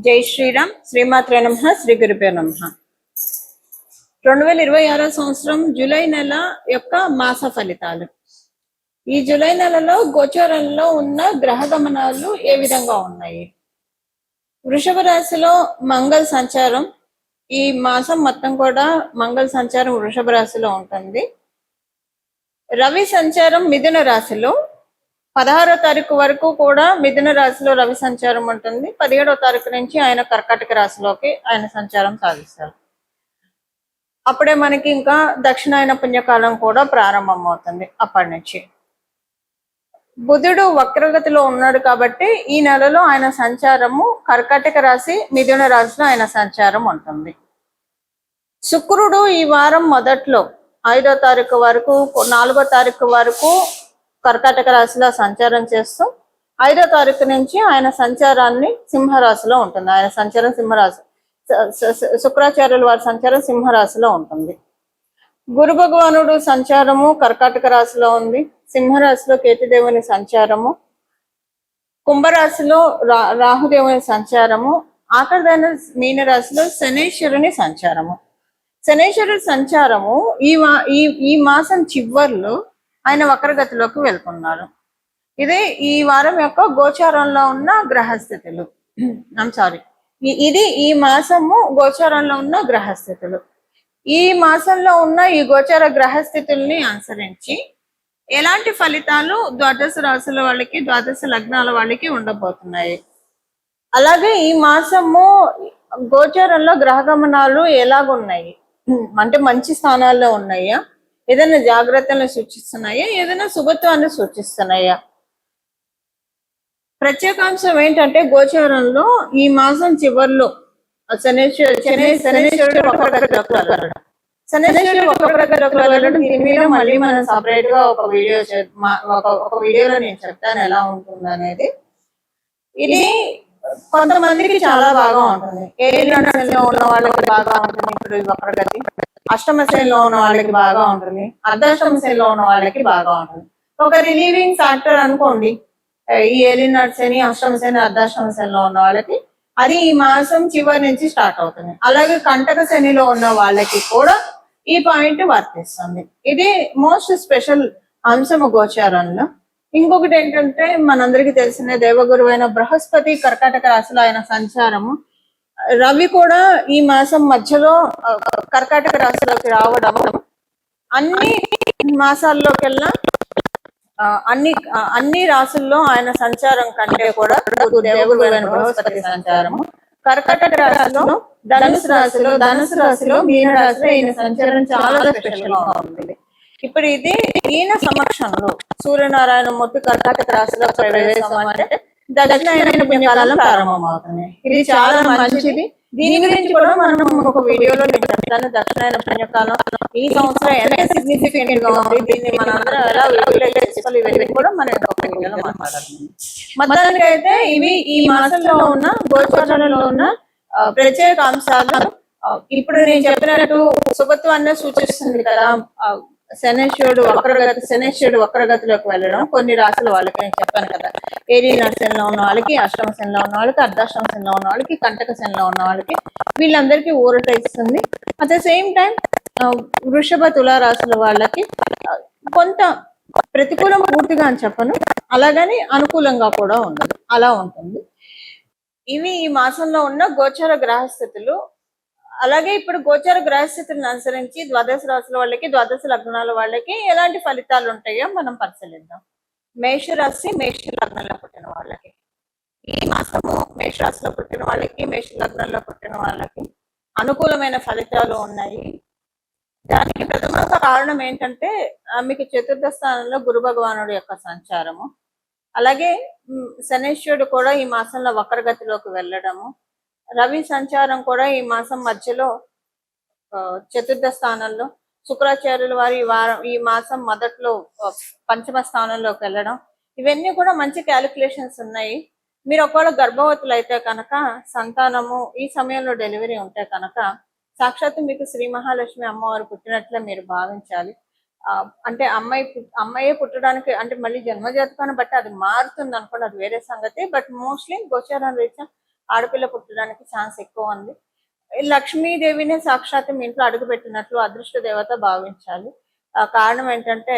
జై శ్రీరామ్. శ్రీమాత్రే నమః. శ్రీ గురుభ్యో నమః. 2026 సంవత్సరం జూలై నెల యొక్క మాస ఫలితాలు. ఈ జూలై నెలలో గోచారంలో ఉన్న గ్రహ గమనాలు ఏ విధంగా ఉన్నాయి? వృషభ రాశిలో మంగళ సంచారం ఈ మాసం మొత్తం కూడా మంగళ సంచారం వృషభ రాశిలో ఉంటుంది. రవి సంచారం మిథున రాశిలో 16వ తారీఖు వరకు కూడా మిథున రాశిలో రవి సంచారం ఉంటుంది. 17వ తారీఖు నుంచి ఆయన కర్కాటక రాశిలోకి ఆయన సంచారం సాధిస్తారు. అప్పుడే మనకి ఇంకా దక్షిణాయన పుణ్యకాలం కూడా ప్రారంభం అవుతుంది. అప్పటి నుంచి బుధుడు వక్రగతిలో ఉన్నాడు కాబట్టి ఈ నెలలో ఆయన సంచారము కర్కాటక రాశి మిథున రాశిలో ఆయన సంచారం ఉంటుంది. శుక్రుడు ఈ వారం మొదట్లో 5వ తారీఖు వరకు 4వ తారీఖు వరకు కర్కాటక రాశిలో సంచారం చేస్తూ 5వ తారీఖు నుంచి ఆయన సంచారాన్ని సింహరాశిలో ఉంటుంది. ఆయన సంచారం సింహరాశి, శుక్రాచార్యుల వారి సంచారం సింహరాశిలో ఉంటుంది. గురు భగవానుడు సంచారము కర్కాటక రాశిలో ఉంది. సింహరాశిలో కేతుదేవుని సంచారము, కుంభరాశిలో రాహుదేవుని సంచారము, ఆఖరిదైన మీనరాశిలో శనేశ్వరుని సంచారము. శనేశ్వరుడి సంచారము ఈ మాసం చివర్లో ఆయన వక్రగతిలోకి వెళ్తున్నారు. ఇదే ఈ వారం యొక్క గోచారంలో ఉన్న గ్రహస్థితులు. ఇది ఈ మాసము గోచారంలో ఉన్న గ్రహస్థితులు. ఈ మాసంలో ఉన్న ఈ గోచార గ్రహస్థితుల్ని అనుసరించి ఎలాంటి ఫలితాలు ద్వాదశ రాశుల వాళ్ళకి, ద్వాదశ లగ్నాల వాళ్ళకి ఉండబోతున్నాయి. అలాగే ఈ మాసము గోచారంలో గ్రహ గమనాలు ఎలాగున్నాయి అంటే మంచి స్థానాల్లో ఉన్నాయా, ఏదైనా జాగ్రత్తలను సూచిస్తున్నాయా, ఏదైనా శుభత్వాన్ని సూచిస్తున్నాయా? ప్రత్యేకాంశం ఏంటంటే గోచారంలో ఈ మాసం చివరిలో శనేశ్వరుడు మళ్ళీ మనం సపరేట్ గా ఒక వీడియోలో నేను చెప్తాను ఎలా ఉంటుంది అనేది. ఇది కొంతమందికి చాలా బాగా ఉంటుంది. ఏలినాడులో ఉన్న వాళ్ళకి బాగా ఉంటుంది ఇప్పుడు వక్రగతి. అష్టమ శ్రేణిలో ఉన్న వాళ్ళకి బాగా ఉంటుంది. అర్ధాష్టమ శ్రేణిలో ఉన్న వాళ్ళకి బాగా ఉంటుంది. ఒక రిలీవింగ్ ఫ్యాక్టర్ అనుకోండి ఈ ఏలినాడు శని, అష్టమ శని, అర్ధాష్టమ శనిలో ఉన్న వాళ్ళకి అది ఈ మాసం చివరి నుంచి స్టార్ట్ అవుతుంది. అలాగే కంటక శనిలో ఉన్న వాళ్ళకి కూడా ఈ పాయింట్ వర్తిస్తుంది. ఇది మోస్ట్ స్పెషల్ అంశము గోచారంలో. ఇంకొకటి ఏంటంటే మనందరికీ తెలిసిన దేవగురువు అయిన బృహస్పతి కర్కాటక రాశిలో ఆయన సంచారము, రవి కూడా ఈ మాసం మధ్యలో కర్కాటక రాశిలోకి రావడం అన్ని మాసాల్లోకెల్లా అన్ని రాశుల్లో ఆయన సంచారం కంటే కూడా దేవగురువు అయిన బృహస్పతి సంచారము కర్కాటక రాశిలో, ధనుసు రాశిలో మీన రాశిలో ఈయన సంచారం చాలా స్పెషల్ గా ఉంటుంది. ఇప్పుడు ఇది ఈయన సమక్షంలో సూర్యనారాయణ మూర్తి కర్కాటక రాశిలో ప్రవేశం అంటే దక్షిణాయన పుణ్యకాలం ప్రారంభం అవుతుంది. ఇది చాలా మంచిది. దీని గురించి కూడా మనం ఒక వీడియోలో నేను చెప్తాను. దక్షిణాయన పుణ్యకాలం ఈ సంవత్సరం ఎంత సిగ్నిఫికెంట్ గా ఉంది, దీన్ని మనందరం ఎలా చేసుకోవాలి, ఇవన్నీ కూడా మనం ఒక వీడియోలో మాట్లాడుతున్నాం. మొత్తానికి అయితే ఇవి ఈ మాసంలో ఉన్న గోచారంలో ఉన్న ప్రత్యేక అంశాలు. ఇప్పుడు నేను చెప్పినట్టు శుభత్వాన్ని సూచిస్తుంది కదా. శనేశ్వరుడు వక్రగతిలోకి వెళ్ళడం కొన్ని రాశుల వాళ్ళకి నేను చెప్పాను కదా. ఏలినాడు శనిలో ఉన్న వాళ్ళకి, అష్టమ శనిలో ఉన్న వాళ్ళకి, అర్ధాష్టమ శనిలో ఉన్న వాళ్ళకి, కంటక శనిలో ఉన్న వాళ్ళకి వీళ్ళందరికీ ఊరట ఇస్తుంది. అట్ ద సేమ్ టైం వృషభ తులా రాశుల వాళ్ళకి కొంత ప్రతికూలం పూర్తిగా అని చెప్పను, అలాగని అనుకూలంగా కూడా ఉండదు, అలా ఉంటుంది. ఇవి ఈ మాసంలో ఉన్న గోచార గ్రహస్థితులు. అలాగే ఇప్పుడు గోచార గ్రహస్థితులను అనుసరించి ద్వాదశ రాశుల వాళ్ళకి, ద్వాదశ లగ్నాల వాళ్ళకి ఎలాంటి ఫలితాలు ఉంటాయో మనం పరిశీలిద్దాం. మేషరాశి, మేష లగ్నంలో పుట్టిన వాళ్ళకి ఈ మాసము మేషరాశిలో పుట్టిన వాళ్ళకి, మేష లగ్నంలో పుట్టిన వాళ్ళకి అనుకూలమైన ఫలితాలు ఉన్నాయి. దానికి ప్రథమ కారణం ఏంటంటే మీకు చతుర్థ స్థానంలో గురు భగవానుడు యొక్క సంచారము, అలాగే శనేశ్వరుడు కూడా ఈ మాసంలో వక్రగతిలోకి వెళ్ళడము, రవి సంచారం కూడా ఈ మాసం మధ్యలో చతుర్థ స్థానంలో, శుక్రాచార్యుల వారి ఈ మాసం మొదట్లో పంచమ స్థానంలోకి వెళ్ళడం, ఇవన్నీ కూడా మంచి క్యాలిక్యులేషన్స్ ఉన్నాయి. మీరు ఒకవేళ గర్భవతులు అయితే కనుక, సంతానము ఈ సమయంలో డెలివరీ ఉంటే కనుక సాక్షాత్తు మీకు శ్రీ మహాలక్ష్మి అమ్మవారు పుట్టినట్లే మీరు భావించాలి. అంటే అమ్మాయే పుట్టడానికి అంటే మళ్ళీ జన్మజాతకాన్ని బట్టి అది మారుతుంది అనుకోండి, అది వేరే సంగతి. బట్ మోస్ట్లీ గోచారం రీత్యా ఆడపిల్ల పుట్టడానికి ఛాన్స్ ఎక్కువ ఉంది. లక్ష్మీదేవిని సాక్షాత్ మీ ఇంట్లో అడుగు పెట్టినట్లు అదృష్ట దేవత భావించాలి. కారణం ఏంటంటే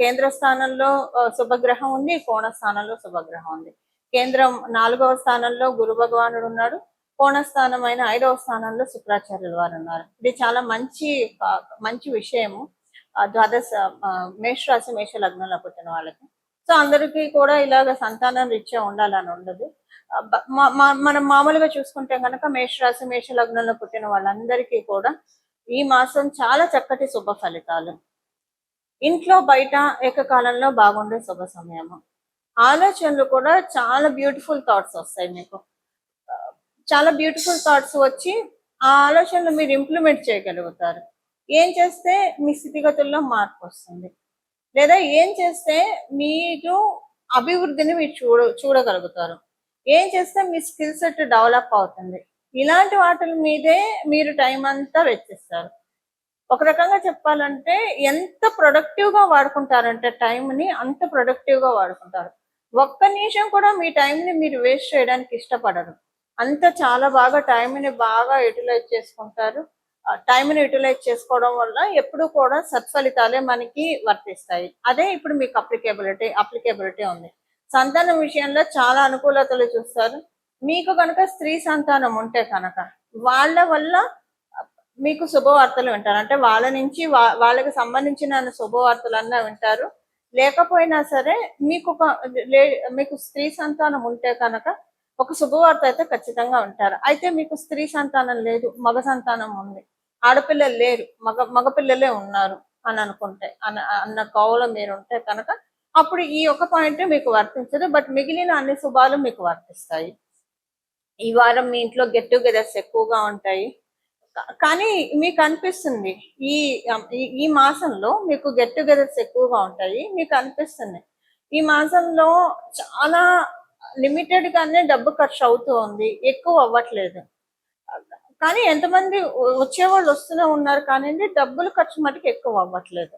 కేంద్ర స్థానంలో శుభగ్రహం ఉంది, కోణ స్థానంలో శుభగ్రహం ఉంది. కేంద్రం 4వ స్థానంలో గురు భగవానుడు ఉన్నాడు, కోణ స్థానం అయిన 5వ స్థానంలో శుక్రాచార్యుల వారు ఉన్నారు. ఇది చాలా మంచి విషయము ద్వాదశ మేషరాశి మేష లగ్నంలో పుట్టిన వాళ్ళకి. సో అందరికీ కూడా ఇలాగ సంతానం రీత్యా ఉండాలని ఉండదు. మనం మామూలుగా చూసుకుంటే కనుక మేషరాశి మేష లగ్నంలో పుట్టిన వాళ్ళందరికీ కూడా ఈ మాసం చాలా చక్కటి శుభ ఫలితాలు. ఇంట్లో బయట ఏకకాలంలో బాగుండే శుభ సమయము. ఆలోచనలు కూడా చాలా బ్యూటిఫుల్ థాట్స్ వస్తాయి మీకు. చాలా బ్యూటిఫుల్ థాట్స్ వచ్చి ఆ ఆలోచనలు మీరు ఇంప్లిమెంట్ చేయగలుగుతారు. ఏం చేస్తే మీ స్థితిగతుల్లో మార్పు వస్తుంది, లేదా ఏం చేస్తే మీరు అభివృద్ధిని మీరు చూడగలుగుతారు, ఏం చేస్తే మీ స్కిల్ సెట్ డెవలప్ అవుతుంది. ఇలాంటి వాటి మీదే మీరు టైం అంతా వెచ్చిస్తారు. ఒక రకంగా చెప్పాలంటే ఎంత ప్రొడక్టివ్ గా వాడుకుంటారంటే టైంని అంత ప్రొడక్టివ్ గా వాడుకుంటారు. ఒక్క నిమిషం కూడా మీ టైంని మీరు వేస్ట్ చేయడానికి ఇష్టపడరు. అంత చాలా బాగా టైంని బాగా యూటిలైజ్ చేసుకుంటారు. టైంని యూటిలైజ్ చేసుకోవడం వల్ల ఎప్పుడు కూడా సత్ఫలితాలే మనకి వర్తిస్తాయి. అదే ఇప్పుడు మీకు అప్లికేబిలిటీ ఉంది. సంతానం విషయంలో చాలా అనుకూలతలు చూస్తారు. మీకు కనుక స్త్రీ సంతానం ఉంటే కనుక వాళ్ళ వల్ల మీకు శుభవార్తలు వింటారు. అంటే వాళ్ళ నుంచి వాళ్ళకి సంబంధించిన శుభవార్తలన్నా వింటారు. లేకపోయినా సరే మీకు స్త్రీ సంతానం ఉంటే కనుక ఒక శుభవార్త అయితే ఖచ్చితంగా వింటారు. అయితే మీకు స్త్రీ సంతానం లేదు, మగ సంతానం ఉంది, ఆడపిల్లలు లేరు, మగపిల్లలే ఉన్నారు అని అనుకుంటే అన్న కోవలో మీరు ఉంటే కనుక అప్పుడు ఈ ఒక పాయింట్ మీకు వర్తించదు. బట్ మిగిలిన అన్ని శుభాలు మీకు వర్తిస్తాయి. ఈ వారం మీ ఇంట్లో గెట్ టుగెదర్స్ ఎక్కువగా ఉంటాయి. కానీ మీకు అనిపిస్తుంది ఈ మాసంలో మీకు గెట్ టుగెదర్స్ ఎక్కువగా ఉంటాయి. మీకు అనిపిస్తుంది ఈ మాసంలో చాలా లిమిటెడ్ గానే డబ్బు ఖర్చు అవుతూ ఉంది, ఎక్కువ అవ్వట్లేదు. కానీ ఎంతమంది వచ్చేవాళ్ళు వస్తూనే ఉన్నారు కానీ డబ్బులు ఖర్చు మటుకు ఎక్కువ అవ్వట్లేదు.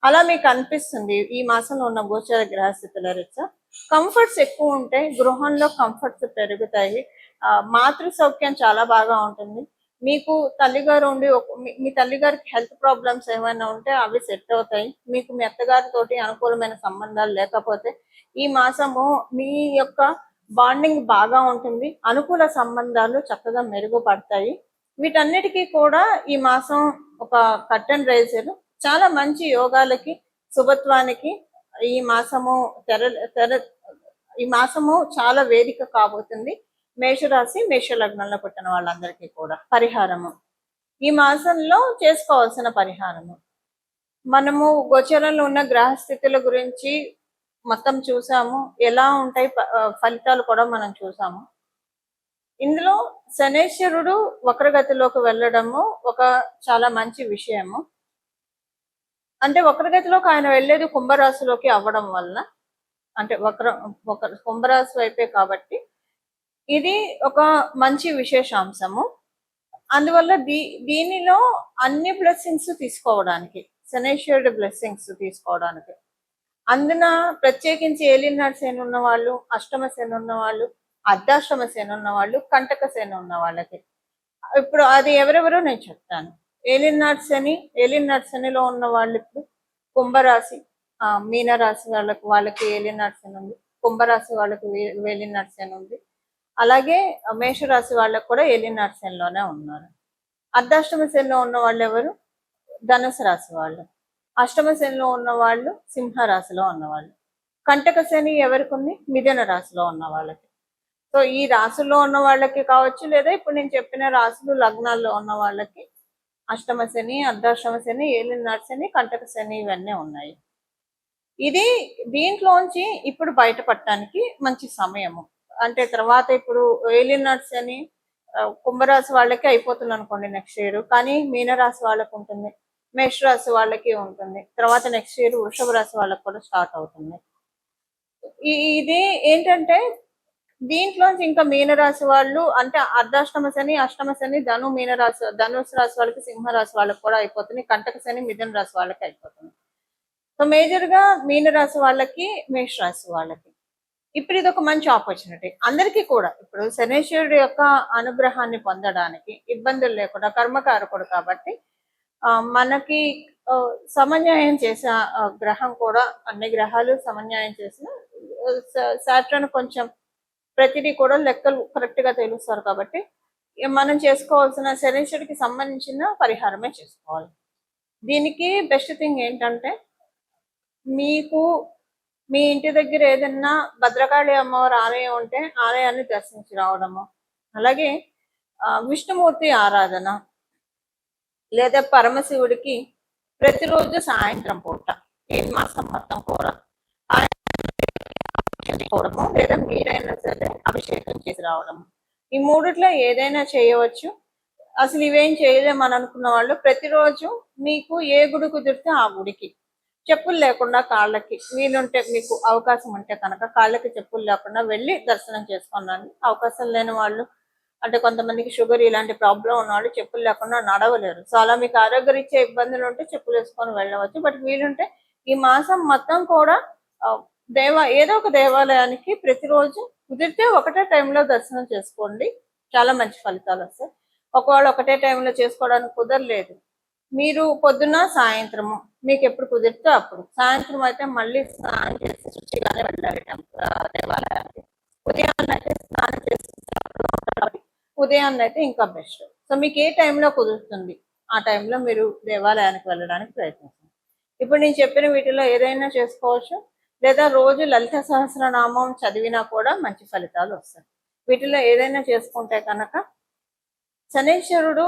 అలా మీకు అనిపిస్తుంది ఈ మాసంలో ఉన్న గోచర గ్రహస్థితుల రీత్యా. కంఫర్ట్స్ ఎక్కువ ఉంటాయి, గృహంలో కంఫర్ట్స్ పెరుగుతాయి, మాతృ సౌఖ్యం చాలా బాగా ఉంటుంది. మీకు తల్లిగారు ఉండి మీ తల్లిగారికి హెల్త్ ప్రాబ్లమ్స్ ఏమైనా ఉంటే అవి సెట్ అవుతాయి. మీకు మీ అత్తగారితోటి అనుకూలమైన సంబంధాలు లేకపోతే ఈ మాసము మీ యొక్క బాండింగ్ బాగా ఉంటుంది, అనుకూల సంబంధాలు చక్కగా మెరుగుపడతాయి. వీటన్నిటికీ కూడా ఈ మాసం ఒక కర్టెన్ రైజర్. చాలా మంచి యోగాలకి శుభత్వానికి ఈ మాసము చాలా వేదిక కాబోతుంది మేషరాశి మేష లగ్నంలో పుట్టిన వాళ్ళందరికీ కూడా. పరిహారము ఈ మాసంలో చేసుకోవాల్సిన పరిహారము, మనము గోచరంలో ఉన్న గ్రహస్థితుల గురించి మొత్తం చూసాము, ఎలా ఉంటాయి ఫలితాలు కూడా మనం చూసాము. ఇందులో శనేశ్వరుడు వక్రగతిలోకి వెళ్ళడము ఒక చాలా మంచి విషయము. అంటే వక్రగతిలోకి ఆయన వెళ్ళేది కుంభరాశిలోకి అవ్వడం వల్ల, అంటే కుంభరాశి వైపే కాబట్టి ఇది ఒక మంచి విశేషాంశము. అందువల్ల దీనిలో అన్ని బ్లెస్సింగ్స్ తీసుకోవడానికి, శనేశ్వరుడు బ్లెస్సింగ్స్ తీసుకోవడానికి, అందున ప్రత్యేకించి ఏలినాడు శని ఉన్న వాళ్ళు, అష్టమ శని ఉన్న వాళ్ళు, అర్ధాష్టమ శని ఉన్న వాళ్ళు, కంటక శని ఉన్న వాళ్ళకి ఇప్పుడు అది ఎవరెవరో నేను చెప్తాను. ఏలినాడు శనిలో ఉన్న వాళ్ళు ఇప్పుడు కుంభరాశి, మీనరాశి వాళ్ళకి ఏలినాడు శని ఉంది, కుంభరాశి వాళ్ళకి ఏలినాడు శని ఉంది, అలాగే మేషరాశి వాళ్ళకు కూడా ఏలినాడు శనిలోనే ఉన్నారు. అర్ధాష్టమ శనిలో ఉన్న వాళ్ళు ఎవరు? ధనుసు రాశి వాళ్ళు. అష్టమ శనిలో ఉన్న వాళ్ళు సింహరాశిలో ఉన్నవాళ్ళు. కంటక శని ఎవరికి ఉంది? మిథున రాశిలో ఉన్న వాళ్ళకి. సో ఈ రాశుల్లో ఉన్న వాళ్ళకి కావచ్చు, లేదా ఇప్పుడు నేను చెప్పిన రాశులు లగ్నాల్లో ఉన్న వాళ్ళకి అష్టమ శని, అర్ధాష్టమ శని, ఏలినాడు శని, కంటక శని ఇవన్నీ ఉన్నాయి. దీంట్లోంచి ఇప్పుడు బయటపడటానికి మంచి సమయము. అంటే తర్వాత ఇప్పుడు ఏలినాడు శని కుంభరాశి వాళ్ళకి అయిపోతుంది అనుకోండి నెక్స్ట్ ఇయర్, కానీ మీనరాశి వాళ్ళకి ఉంటుంది, మేషరాశి వాళ్ళకి ఉంటుంది, తర్వాత నెక్స్ట్ ఇయర్ వృషభ రాశి వాళ్ళకి కూడా స్టార్ట్ అవుతుంది. ఇది ఏంటంటే దీంట్లోంచి ఇంకా మీనరాశి వాళ్ళు, అంటే అర్ధాష్టమ శని, అష్టమ శని ధనుసు రాశి వాళ్ళకి, సింహరాశి వాళ్ళకి కూడా అయిపోతుంది, కంటక శని మిథున రాశి వాళ్ళకి అయిపోతుంది. సో మేజర్ గా మీనరాశి వాళ్ళకి, మేషరాశి వాళ్ళకి ఇప్పుడు ఇది ఒక మంచి ఆపర్చునిటీ అందరికీ కూడా. ఇప్పుడు శనీశ్వరుడు యొక్క అనుగ్రహాన్ని పొందడానికి ఇబ్బందులు లేకుండా కర్మకారకుడు కాబట్టి మనకి సమన్వయం చేసే గ్రహం కూడా అన్ని గ్రహాలు సమన్వయం చేసిన సాటర్న్ కొంచెం ప్రతిదీ కూడా లెక్కలు కరెక్ట్ గా తెలుస్తారు కాబట్టి మనం చేసుకోవాల్సిన శనీశ్వరుడికి సంబంధించిన పరిహారమే చేసుకోవాలి. దీనికి బెస్ట్ థింగ్ ఏంటంటే మీకు మీ ఇంటి దగ్గర ఏదన్నా భద్రకాళి అమ్మవారి ఆలయం ఉంటే ఆలయాన్ని దర్శించి రావడము, అలాగే విష్ణుమూర్తి ఆరాధన లేదా పరమశివుడికి ప్రతిరోజు సాయంత్రం పూట ఈ మాసం మొత్తం కూడా చేసుకోవడము లేదా మీరైనా సరే అభిషేకం చేసి రావడము, ఈ మూడిట్లో ఏదైనా చేయవచ్చు. అసలు ఇవేం చేయలేమని అనుకున్న వాళ్ళు ప్రతిరోజు మీకు ఏ గుడి కుదిరితే ఆ గుడికి చెప్పులు లేకుండా కాళ్ళకి వీలుంటే మీకు అవకాశం ఉంటే కనుక కాళ్ళకి చెప్పులు లేకుండా వెళ్ళి దర్శనం చేసుకున్నాను. అవకాశం లేని వాళ్ళు అంటే కొంతమందికి షుగర్ ఇలాంటి ప్రాబ్లం ఉన్న వాళ్ళు చెప్పులు లేకుండా నడవలేరు. సో అలా మీకు ఆరోగ్యరీత్యా ఇబ్బందులు ఉంటే చెప్పులు వేసుకొని వెళ్ళవచ్చు. బట్ వీలుంటే ఈ మాసం మొత్తం కూడా ఏదో ఒక దేవాలయానికి ప్రతిరోజు కుదిరితే ఒకటే టైంలో దర్శనం చేసుకోండి, చాలా మంచి ఫలితాలు వస్తాయి. ఒకవేళ ఒకటే టైంలో చేసుకోవడానికి కుదరలేదు, మీరు పొద్దున్న సాయంత్రము మీకు ఎప్పుడు కుదిరితే అప్పుడు. సాయంత్రం అయితే మళ్ళీ స్నానం చేసి శుచిగానే వెళ్ళాలి దేవాలయానికి. ఉదయాన్నే అయితే స్నానం చేసి ఉదయాన్నే అయితే ఇంకా బెస్ట్. సో మీకు ఏ టైంలో కుదురుతుంది ఆ టైంలో మీరు దేవాలయానికి వెళ్ళడానికి ప్రయత్నించండి. ఇప్పుడు నేను చెప్పిన వీటిలో ఏదైనా చేసుకోవచ్చు, లేదా రోజు లలిత సహస్రనామం చదివినా కూడా మంచి ఫలితాలు వస్తాయి. వీటిలో ఏదైనా చేసుకుంటే కనుక శనీశ్వరుడు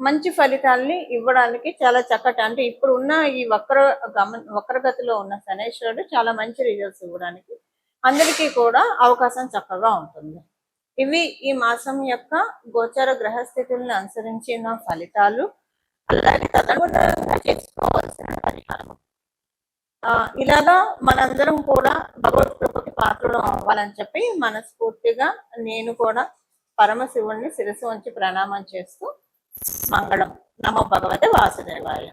మంచి ఫలితాల్ని ఇవ్వడానికి చాలా చక్కటి, అంటే ఇప్పుడు ఉన్న ఈ వక్రగతిలో ఉన్న శనీశ్వరుడు చాలా మంచి రిజల్ట్స్ ఇవ్వడానికి అందరికీ కూడా అవకాశం చక్కగా ఉంటుంది. ఇవి ఈ మాసం యొక్క గోచర గ్రహస్థితులను అనుసరించిన ఫలితాలు, అలాగే తదనుగుణంగా చేసుకోవాల్సిన పరిహారం. ఇలాగా మనందరం కూడా భగవత్కృపకి పాత్రలు అవ్వాలని చెప్పి మనస్ఫూర్తిగా నేను కూడా పరమశివుణ్ణి శిరస్సు ఉంచి ప్రణామం చేస్తూ మంగళం. నమో భగవతే వాసుదేవాయ.